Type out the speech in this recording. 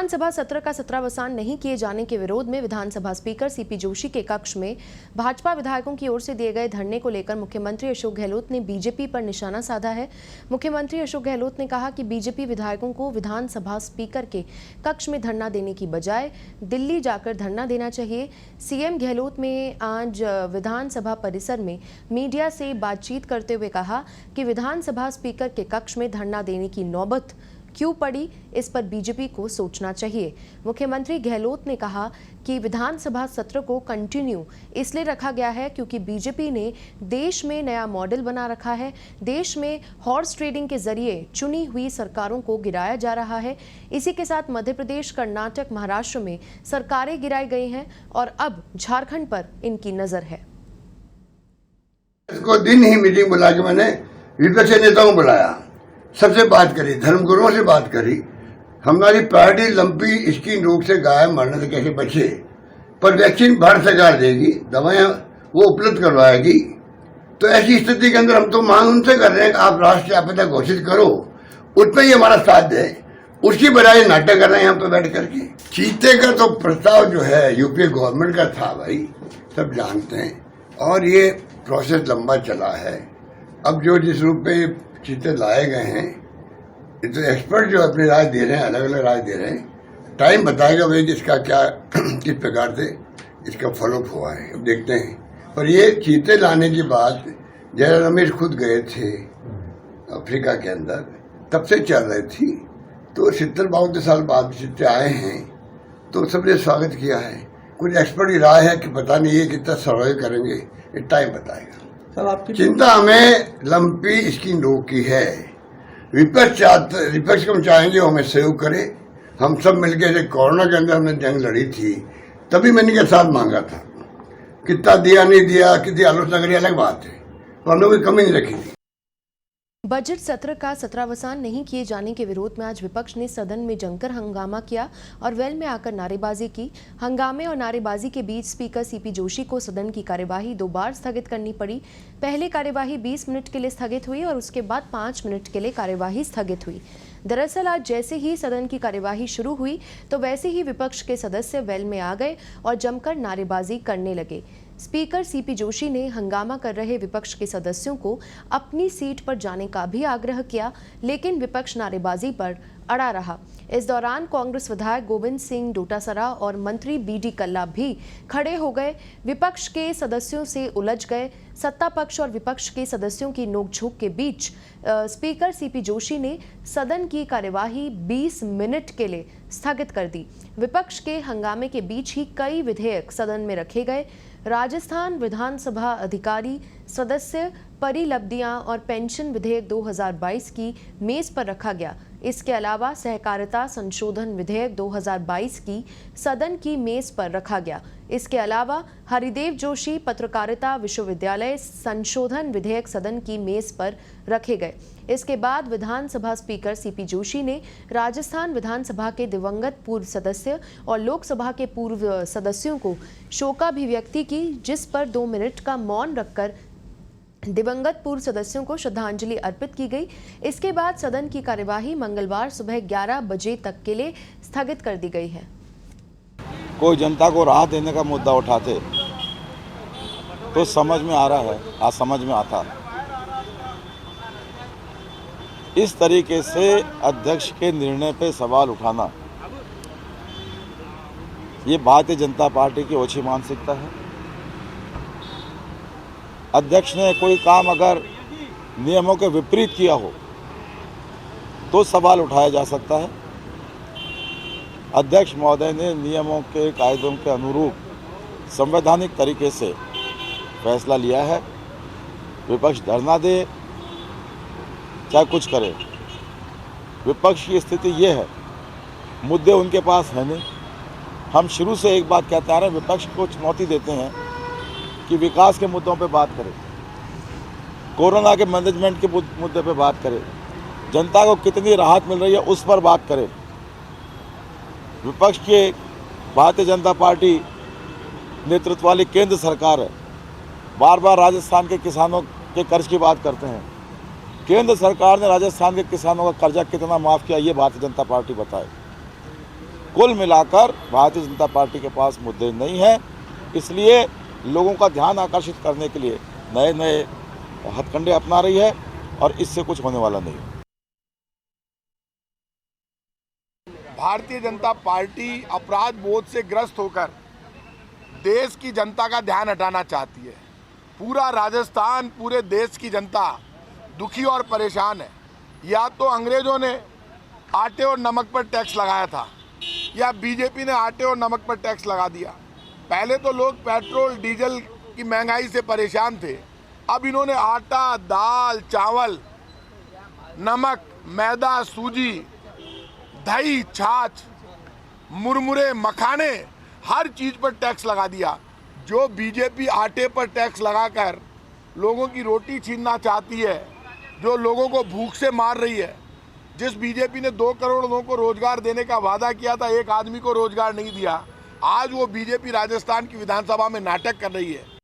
विधानसभा सत्र का सत्रावसान नहीं किए जाने के विरोध में विधानसभा स्पीकर सीपी जोशी के कक्ष में भाजपा विधायकों की ओर से दिए गए धरने को लेकर मुख्यमंत्री अशोक गहलोत ने बीजेपी पर निशाना साधा है। मुख्यमंत्री अशोक गहलोत ने कहा कि बीजेपी विधायकों को विधानसभा स्पीकर के कक्ष में धरना देने की बजाय दिल्ली जाकर धरना देना चाहिए। सीएम गहलोत ने आज विधानसभा परिसर में मीडिया से बातचीत करते हुए कहा कि विधानसभा स्पीकर के कक्ष में धरना देने की नौबत क्यों पड़ी, इस पर बीजेपी को सोचना चाहिए। मुख्यमंत्री गहलोत ने कहा कि विधानसभा सत्र को कंटिन्यू इसलिए रखा गया है क्योंकि बीजेपी ने देश में नया मॉडल बना रखा है। देश में हॉर्स ट्रेडिंग के जरिए चुनी हुई सरकारों को गिराया जा रहा है। इसी के साथ मध्य प्रदेश, कर्नाटक, महाराष्ट्र में सरकारें गिराई गई हैं और अब झारखंड पर इनकी नजर है। इसको दिन ही मीटिंग बुला के मैंने विपक्षी नेताओं को बुलाया, सबसे बात करी, धर्मगुरुओं से बात करी। हमारी पार्टी लंपी स्किन रोग से गाय मरने से कैसे बचे, पर वैक्सीन भारत सरकार देगी, दवाएं वो उपलब्ध करवाएगी। तो ऐसी स्थिति के अंदर हम तो मांग उनसे कर रहे हैं कि आप राष्ट्रीय आपदा घोषित करो, उसमें ही हमारा साथ दे। उसकी बजाय नाटक कर रहे हैं यहाँ पे बैठ करके। चीते का तो प्रस्ताव जो है यूपीए गवर्नमेंट का था भाई, सब जानते हैं, और ये प्रोसेस लंबा चला है। अब जो जिस रूप में चीते लाए गए हैं, ये तो एक्सपर्ट जो अपनी राय दे रहे हैं, अलग अलग राय दे रहे हैं। टाइम बताएगा भाई इसका क्या किस प्रकार से इसका फॉलोअप हुआ है, अब देखते हैं। पर ये चीते लाने की बात जयराम रमेश खुद गए थे अफ्रीका के अंदर, तब से चल रही थी। तो 70-72 साल बाद चीते आए हैं तो सबने स्वागत किया है। कुछ एक्सपर्ट की राय है कि पता नहीं ये कितना सर्वाइव करेंगे, ये टाइम बताएगा। चिंता हमें लंपी स्किन रोग की है। विपक्ष को हम चाहेंगे वो हमें सहयोग करे। हम सब मिलकर कोरोना के अंदर हमने जंग लड़ी थी, तभी मैंने के साथ मांगा था। कितना दिया नहीं दिया, कितनी आलोचना करी अलग बात है, तो हमने कोई कमी नहीं रखी थी। बजट सत्र का सत्रावसान नहीं किए जाने के विरोध में आज विपक्ष ने सदन में जमकर हंगामा किया और वेल में आकर नारेबाजी की। हंगामे और नारेबाजी के बीच स्पीकर सीपी जोशी को सदन की कार्यवाही 2 बार स्थगित करनी पड़ी। पहले कार्यवाही 20 मिनट के लिए स्थगित हुई और उसके बाद 5 मिनट के लिए कार्यवाही स्थगित हुई। दरअसल आज जैसे ही सदन की कार्यवाही शुरू हुई तो वैसे ही विपक्ष के सदस्य वेल में आ गए और जमकर नारेबाजी करने लगे। स्पीकर सीपी जोशी ने हंगामा कर रहे विपक्ष के सदस्यों को अपनी सीट पर जाने का भी आग्रह किया, लेकिन विपक्ष नारेबाजी पर अड़ा रहा। इस दौरान कांग्रेस विधायक गोविंद सिंह डोटासरा और मंत्री बीडी कल्ला भी खड़े हो गए, विपक्ष के सदस्यों से उलझ गए। सत्ता पक्ष और विपक्ष के सदस्यों की नोकझोंक के बीच स्पीकर सीपी जोशी ने सदन की कार्यवाही 20 मिनट के लिए स्थगित कर दी। विपक्ष के हंगामे के बीच ही कई विधेयक सदन में रखे गए। राजस्थान विधानसभा अधिकारी सदस्य परिलब्धियां और पेंशन विधेयक 2022 की मेज पर रखा गया। इसके अलावा सहकारिता संशोधन विधेयक 2022 की सदन की मेज पर रखा गया। इसके अलावा हरिदेव जोशी पत्रकारिता विश्वविद्यालय संशोधन विधेयक सदन की मेज पर रखे गए। इसके बाद विधानसभा स्पीकर सीपी जोशी ने राजस्थान विधानसभा के दिवंगत पूर्व सदस्य और लोकसभा के पूर्व सदस्यों को शोकाभिव्यक्ति की, जिस पर 2 मिनट का मौन रखकर दिवंगत पूर्व सदस्यों को श्रद्धांजलि अर्पित की गई। इसके बाद सदन की कार्यवाही मंगलवार सुबह 11 बजे तक के लिए स्थगित कर दी गई है। कोई जनता को राहत देने का मुद्दा उठाते तो समझ में आ रहा है, आज समझ में आता। इस तरीके से अध्यक्ष के निर्णय पे सवाल उठाना, ये भारतीय जनता पार्टी की ओछी मानसिकता है। अध्यक्ष ने कोई काम अगर नियमों के विपरीत किया हो तो सवाल उठाया जा सकता है। अध्यक्ष महोदय ने नियमों के कायदों के अनुरूप संवैधानिक तरीके से फैसला लिया है। विपक्ष धरना दे चाहे कुछ करे, विपक्ष की स्थिति ये है, मुद्दे उनके पास है नहीं। हम शुरू से एक बात कहते आ रहे हैं, विपक्ष को चुनौती देते हैं कि विकास के मुद्दों पे बात करें, कोरोना के मैनेजमेंट के मुद्दे पे बात करें, जनता को कितनी राहत मिल रही है उस पर बात करें। विपक्ष के भारतीय जनता पार्टी नेतृत्व वाली केंद्र सरकार है, बार बार राजस्थान के किसानों के कर्ज की बात करते हैं। केंद्र सरकार ने राजस्थान के किसानों का कर्जा कितना माफ़ किया, ये भारतीय जनता पार्टी बताए। कुल मिलाकर भारतीय जनता पार्टी के पास मुद्दे नहीं हैं, इसलिए लोगों का ध्यान आकर्षित करने के लिए नए नए हथकंडे अपना रही है और इससे कुछ होने वाला नहीं। भारतीय जनता पार्टी अपराध बोध से ग्रस्त होकर देश की जनता का ध्यान हटाना चाहती है। पूरा राजस्थान, पूरे देश की जनता दुखी और परेशान है। या तो अंग्रेजों ने आटे और नमक पर टैक्स लगाया था या बीजेपी ने आटे और नमक पर टैक्स लगा दिया। पहले तो लोग पेट्रोल डीजल की महंगाई से परेशान थे, अब इन्होंने आटा, दाल, चावल, नमक, मैदा, सूजी, दही, छाछ, मुरमुरे, मखाने, हर चीज़ पर टैक्स लगा दिया। जो बीजेपी आटे पर टैक्स लगाकर लोगों की रोटी छीनना चाहती है, जो लोगों को भूख से मार रही है, जिस बीजेपी ने 2 करोड़ लोगों को रोजगार देने का वादा किया था, एक आदमी को रोजगार नहीं दिया, आज वो बीजेपी राजस्थान की विधानसभा में नाटक कर रही है।